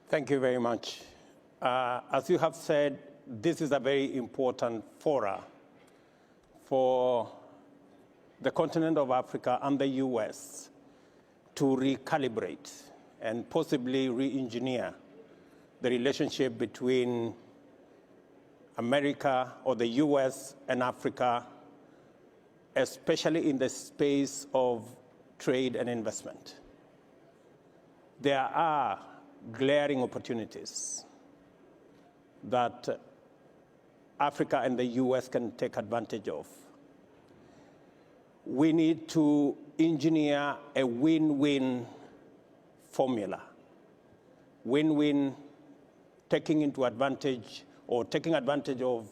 Thank you very much. As you have said, this is a very important fora for the continent of Africa and the US to recalibrate and possibly re-engineer the relationship between America or the US and Africa, especially in the space of trade and investment. There are glaring opportunities that Africa and the US can take advantage of. We need to engineer a win-win formula. Win-win, taking advantage of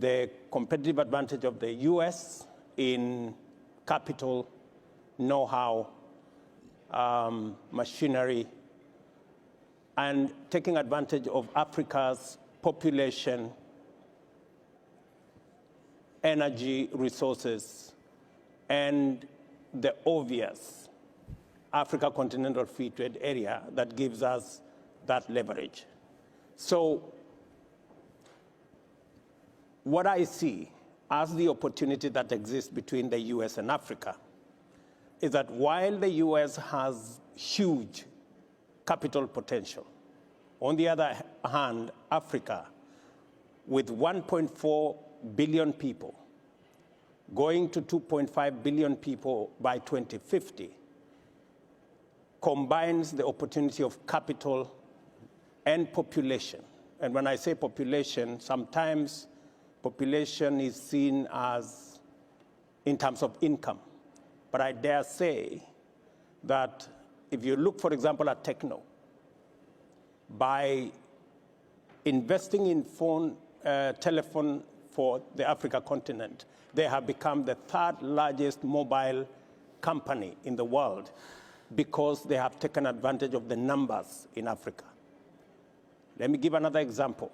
the competitive advantage of the US in capital, know-how, machinery, and taking advantage of Africa's population, energy resources, and the obvious Africa Continental Free Trade Area that gives us that leverage. So what I see as the opportunity that exists between the US and Africa is that while the US has huge capital potential, on the other hand, Africa, with 1.4 billion people, going to 2.5 billion people by 2050, combines the opportunity of capital and population. And when I say population, sometimes population is seen as in terms of income. But I dare say that if you look, for example, at techno, by investing in telephone for the Africa continent, they have become the third largest mobile company in the world because they have taken advantage of the numbers in Africa. Let me give another example.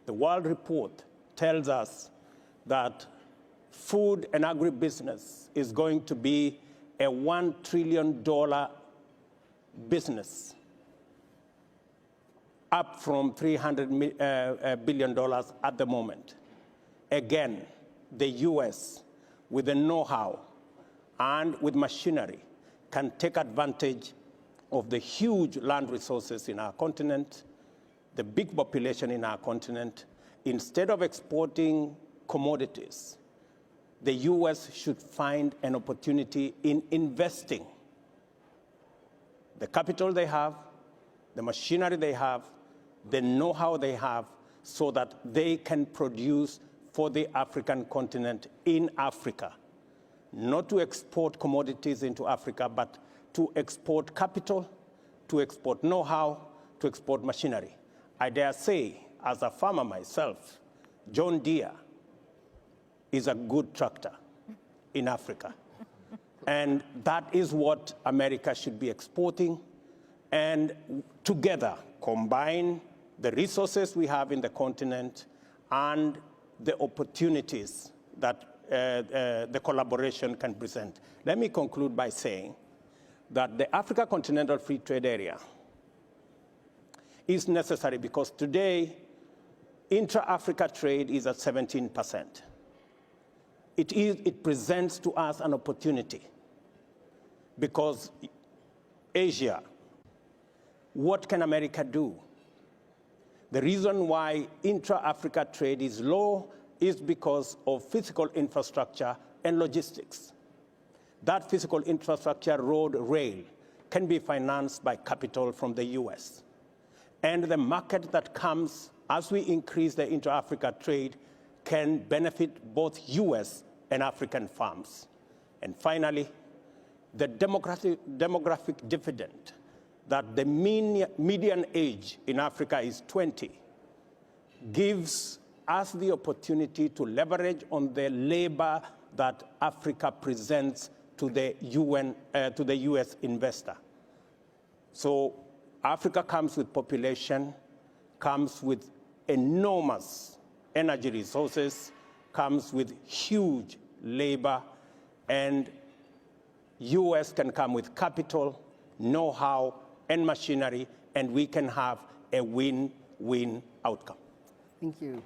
The World Report tells us that food and agribusiness is going to be a $1 trillion business, up from $300 billion at the moment. Again, the US, with the know-how and with machinery, can take advantage of the huge land resources in our continent, the big population in our continent. Instead of exporting commodities, the US should find an opportunity in investing the capital they have, the machinery they have, the know-how they have, so that they can produce for the African continent in Africa. Not to export commodities into Africa, but to export capital, to export know-how, to export machinery. I dare say, as a farmer myself, John Deere is a good tractor in Africa. And that is what America should be exporting. And together, combine the resources we have in the continent and the opportunities that the collaboration can present. Let me conclude by saying that the Africa Continental Free Trade Area is necessary because today, intra-Africa trade is at 17%. It presents to us an opportunity because Asia, what can America do? The reason why intra-Africa trade is low is because of physical infrastructure and logistics. That physical infrastructure, road, rail, can be financed by capital from the US. And the market that comes as we increase the intra-Africa trade can benefit both US and African farms. And finally, the demographic dividend that the median age in Africa is 20 gives us the opportunity to leverage on the labor that Africa presents to the US investor. So Africa comes with population, comes with enormous energy resources, comes with huge labor, and US can come with capital, know-how, and machinery, and we can have a win-win outcome. Thank you.